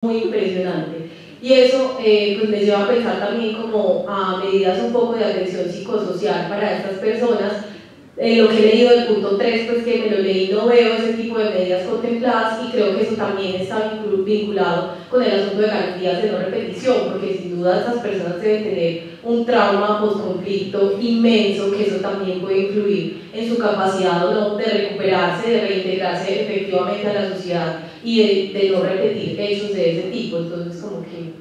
muy impresionante. Y eso pues me lleva a pensar también como a medidas un poco de atención psicosocial para estas personas. Lo que he leído del punto 3, pues que me lo leí, no veo ese tipo de medidas contempladas y creo que eso también está vinculado con el asunto de garantías de no repetición, porque sin duda estas personas deben tener un trauma post-conflicto inmenso, que eso también puede influir en su capacidad o no de recuperarse, de reintegrarse efectivamente a la sociedad y de no repetir hechos de ese tipo. Entonces como que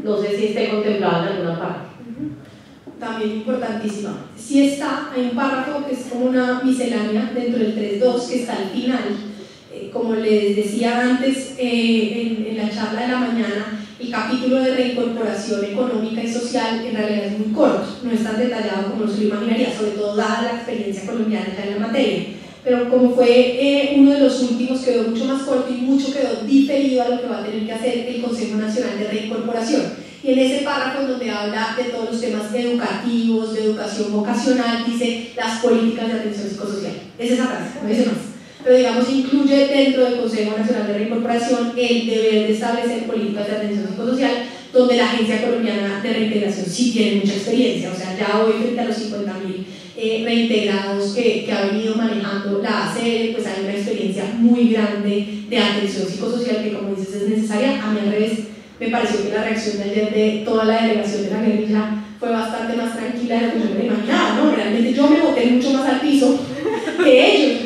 no sé si esté contemplado en alguna parte. También importantísima. Sí está, hay un párrafo que es como una miscelánea dentro del 3.2 que está al final. Como les decía antes en la charla de la mañana, el capítulo de reincorporación económica y social en realidad es muy corto, no es tan detallado como se lo imaginaría, sobre todo dada la experiencia colombiana ya en la materia. Pero como fue uno de los últimos, quedó mucho más corto y mucho quedó diferido a lo que va a tener que hacer el Consejo Nacional de Reincorporación. Y en ese párrafo donde habla de todos los temas educativos, de educación vocacional, dice las políticas de atención psicosocial. Es esa frase, no dice más. Pero digamos, incluye dentro del Consejo Nacional de Reincorporación el deber de establecer políticas de atención psicosocial, donde la Agencia Colombiana de Reintegración sí tiene mucha experiencia. O sea, ya hoy frente a los 50.000 reintegrados que ha venido manejando la ACR, pues hay una experiencia muy grande de atención psicosocial que, como dices, es necesaria. A mí al revés, me pareció que la reacción de ayer de toda la delegación de la guerrilla fue bastante más tranquila de lo que yo me imaginaba, ¿no? Realmente yo me boté mucho más al piso que ellos,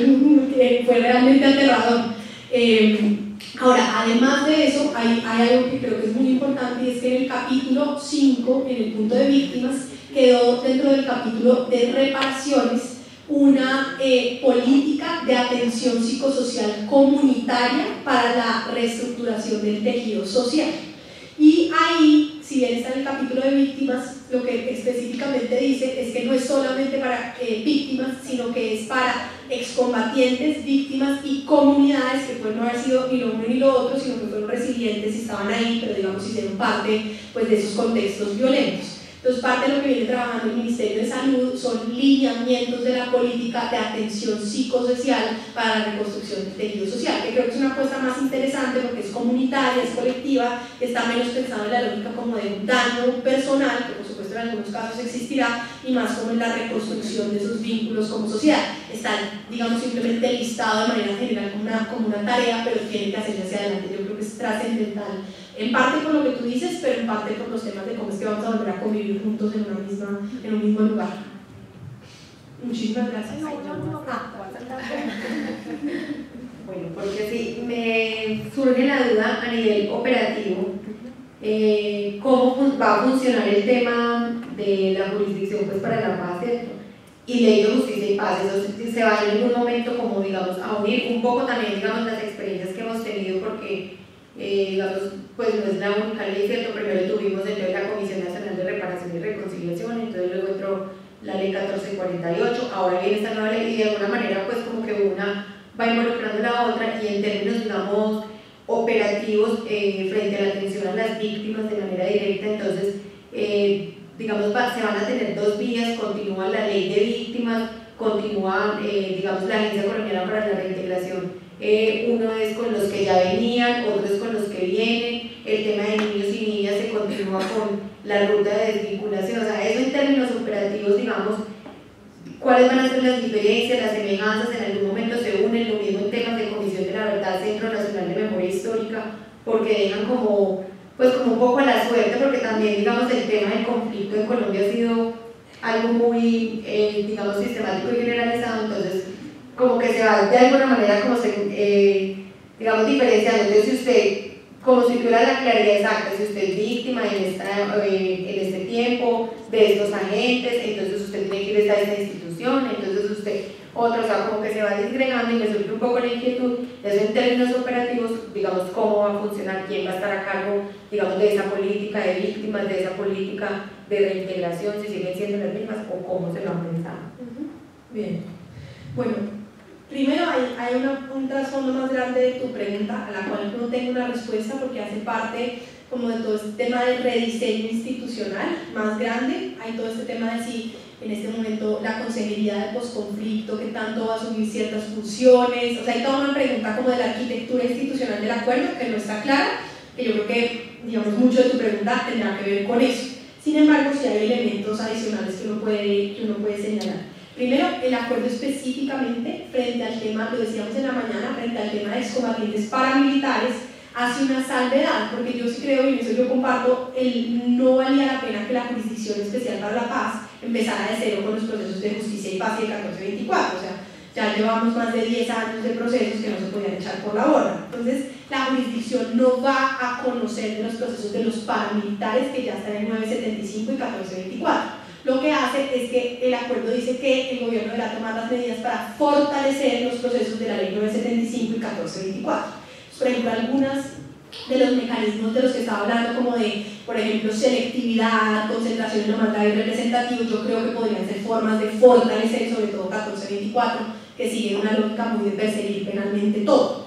que fue realmente aterrador. Ahora, además de eso, hay algo que creo que es muy importante, y es que en el capítulo 5, en el punto de víctimas, quedó dentro del capítulo de reparaciones una política de atención psicosocial comunitaria para la reestructuración del tejido social. Y ahí, si bien está en el capítulo de víctimas, lo que específicamente dice es que no es solamente para víctimas, sino que es para excombatientes, víctimas y comunidades que pueden no haber sido ni lo uno ni lo otro, sino que fueron resilientes y estaban ahí, pero digamos hicieron parte pues, de esos contextos violentos. Entonces, parte de lo que viene trabajando el Ministerio de Salud son lineamientos de la política de atención psicosocial para la reconstrucción del tejido social, que creo que es una apuesta más interesante porque es comunitaria, es colectiva, está menos pensado en la lógica como de un daño personal, que por supuesto en algunos casos existirá, y más como en la reconstrucción de esos vínculos como sociedad. Están, digamos, simplemente listado de manera general como una tarea, pero tienen que hacerse hacia adelante. Yo creo que es trascendental. En parte por lo que tú dices, pero en parte por los temas de cómo es que vamos a volver a convivir juntos en un mismo lugar. Muchísimas gracias. Bueno, porque sí, me surge la duda a nivel operativo, cómo va a funcionar el tema de la jurisdicción pues, para la paz, ¿cierto? Y ley de justicia y paz. Eso se va en algún momento como, digamos, a unir un poco también, digamos, las experiencias que hemos tenido, porque digamos, pues no es la única ley, ¿cierto? Primero tuvimos entonces la Comisión Nacional de Reparación y Reconciliación, entonces luego entró la ley 1448, ahora viene esta nueva ley y de alguna manera pues como que una va involucrando la otra, y en términos, digamos, operativos frente a la atención a las víctimas de manera directa, entonces digamos, se van a tener dos vías, continúa la ley de víctimas, continúa, digamos, la Agencia Colombiana para la Reintegración. Uno es con los que ya venían, otro es con los que vienen, el tema de niños y niñas se continúa con la ruta de desvinculación, o sea, eso en términos operativos, digamos, cuáles van a ser las diferencias, las semejanzas, en algún momento se unen, lo mismo en temas de Comisión de la Verdad, Centro Nacional de Memoria Histórica, porque dejan como, pues como un poco a la suerte, porque también, digamos, el tema del conflicto en Colombia ha sido algo muy, digamos, sistemático y generalizado, entonces como que se va de alguna manera como digamos diferenciando. Entonces si usted, como si tuviera la claridad exacta, si usted es víctima en este tiempo de estos agentes, entonces usted tiene que ir a esta institución, entonces usted otro, o sea, como que se va disgregando, y me surge un poco la inquietud, eso en términos operativos, digamos, cómo va a funcionar, quién va a estar a cargo, digamos, de esa política de víctimas, de esa política de reintegración, si siguen siendo las mismas o cómo se lo han pensado. Bien, bueno, primero hay un trasfondo más grande de tu pregunta, a la cual no tengo una respuesta porque hace parte como de todo este tema del rediseño institucional más grande. Hay todo este tema de si en este momento la consejería de posconflicto, que tanto va a asumir ciertas funciones, o sea, hay toda una pregunta como de la arquitectura institucional del acuerdo que no está clara, que yo creo que, digamos, mucho de tu pregunta tendrá que ver con eso. Sin embargo, sí hay elementos adicionales que uno puede señalar. Primero, el acuerdo específicamente frente al tema, lo decíamos en la mañana, frente al tema de excombatientes paramilitares, hace una salvedad, porque yo sí creo, y en eso yo comparto, no valía la pena que la Jurisdicción Especial para la Paz empezara de cero con los procesos de justicia y paz y de 1424, o sea, ya llevamos más de 10 años de procesos que no se podían echar por la borda. Entonces, la jurisdicción no va a conocer de los procesos de los paramilitares que ya están en 975 y 1424. Lo que hace es que el acuerdo dice que el gobierno deberá tomar las medidas para fortalecer los procesos de la ley 975 y 1424. Por ejemplo, algunos de los mecanismos de los que estaba hablando, como de, por ejemplo, selectividad, concentración en lo más grave y representativo, yo creo que podrían ser formas de fortalecer, sobre todo 1424, que sigue una lógica muy de perseguir penalmente todo.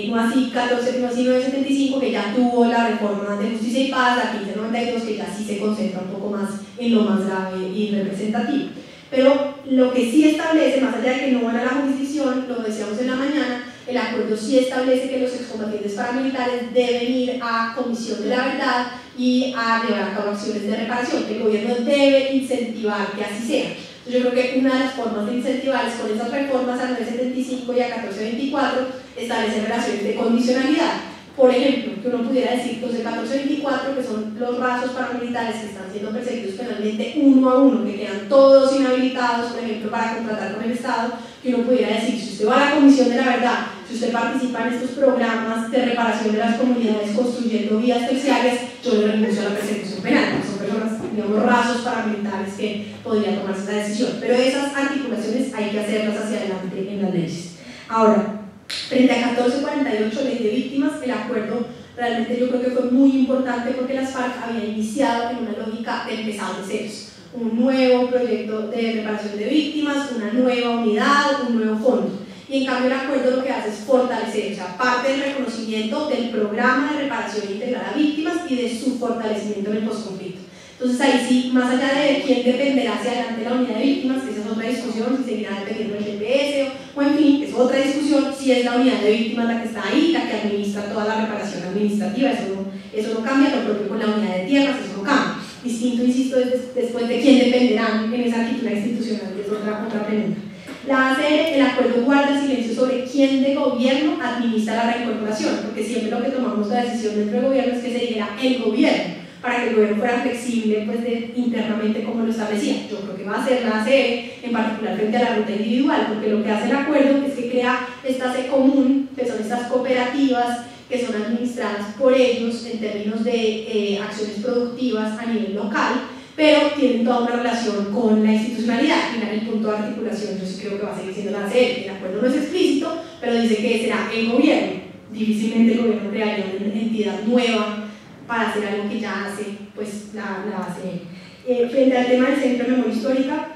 No así 975, que ya tuvo la reforma de justicia y paz, la 1592, que ya sí se concentra un poco más en lo más grave y representativo. Pero lo que sí establece, más allá de que no van a la jurisdicción, lo decíamos en la mañana, el acuerdo sí establece que los excombatientes paramilitares deben ir a comisión de la verdad y a llevar a cabo acciones de reparación, que el gobierno debe incentivar que así sea. Yo creo que una de las formas de incentivarles con esas reformas al 975 y a 1424 establecer relaciones de condicionalidad. Por ejemplo, que uno pudiera decir los de 1424, que son los rasos paramilitares que están siendo perseguidos penalmente uno a uno, que quedan todos inhabilitados, por ejemplo, para contratar con el Estado, que uno pudiera decir, si usted va a la Comisión de la Verdad, si usted participa en estos programas de reparación de las comunidades construyendo vías terciarias, yo le renuncio a la persecución penal. Son personas, digamos, rasos paramilitares que podrían tomarse esa decisión. Pero esas articulaciones hay que hacerlas hacia adelante en las leyes. Ahora, frente a 1448, ley de víctimas, el acuerdo realmente yo creo que fue muy importante porque las FARC habían iniciado en una lógica de empezar de ceros. Un nuevo proyecto de reparación de víctimas, una nueva unidad, un nuevo fondo. Y en cambio el acuerdo lo que hace es fortalecer, o sea, parte del reconocimiento del programa de reparación integral a víctimas y de su fortalecimiento en el posconflicto. Entonces ahí sí, más allá de quién dependerá hacia adelante la unidad de víctimas, que esa es otra discusión, si seguirá dependiendo del TPS o en fin, es otra discusión, si es la unidad de víctimas la que está ahí, la que administra toda la reparación administrativa, eso no cambia, lo propio con la unidad de tierras, eso no cambia. Distinto, insisto, después de quién dependerán en esa arquitectura institucional, que es otra pregunta. La ACR, el acuerdo guarda silencio sobre quién de gobierno administra la reincorporación, porque siempre lo que tomamos la decisión dentro del gobierno es que se dijera el gobierno, para que el gobierno fuera flexible pues, internamente como lo establecía. Yo creo que va a ser la ACR, en particular frente a la ruta individual, porque lo que hace el acuerdo es que crea esta C común, que son estas cooperativas que son administradas por ellos en términos de acciones productivas a nivel local, pero tienen toda una relación con la institucionalidad. Y en el punto de articulación yo sí creo que va a seguir siendo la ACR. El acuerdo no es explícito, pero dice que será el gobierno. Difícilmente el gobierno crearía una entidad nueva para hacer algo que ya hace pues, la ACR. Frente al tema del Centro de Memoria Histórica,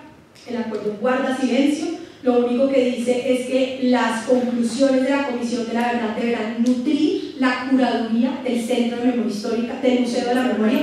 el acuerdo guarda silencio. Lo único que dice es que las conclusiones de la Comisión de la Verdad deberán nutrir la curaduría del Centro de Memoria Histórica, del Museo de la Memoria,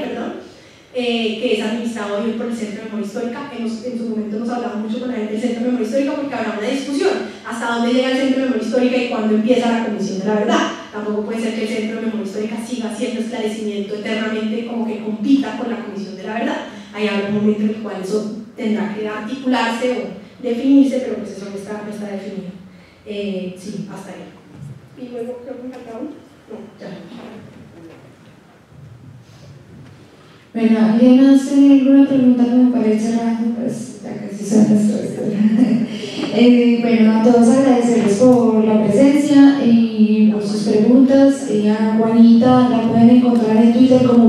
que es administrado hoy por el Centro de Memoria Histórica. En su momento hemos hablado mucho con la gente del Centro de Memoria Histórica porque habrá una discusión hasta dónde llega el Centro de Memoria Histórica y cuándo empieza la Comisión de la Verdad. Tampoco puede ser que el Centro de Memoria Histórica siga haciendo esclarecimiento eternamente, como que compita con la Comisión de la Verdad. Hay algún momento en el cual eso tendrá que articularse o definirse, pero pues eso no está definido. Sí, hasta ahí. ¿Y luego creo que me falta uno? No, ya. Bueno, ¿alguien más tiene alguna pregunta como para ir cerrando? Pues ya casi son las 3. Bueno, a todos agradecerles por la presencia y por sus preguntas. A Juanita la pueden encontrar en Twitter como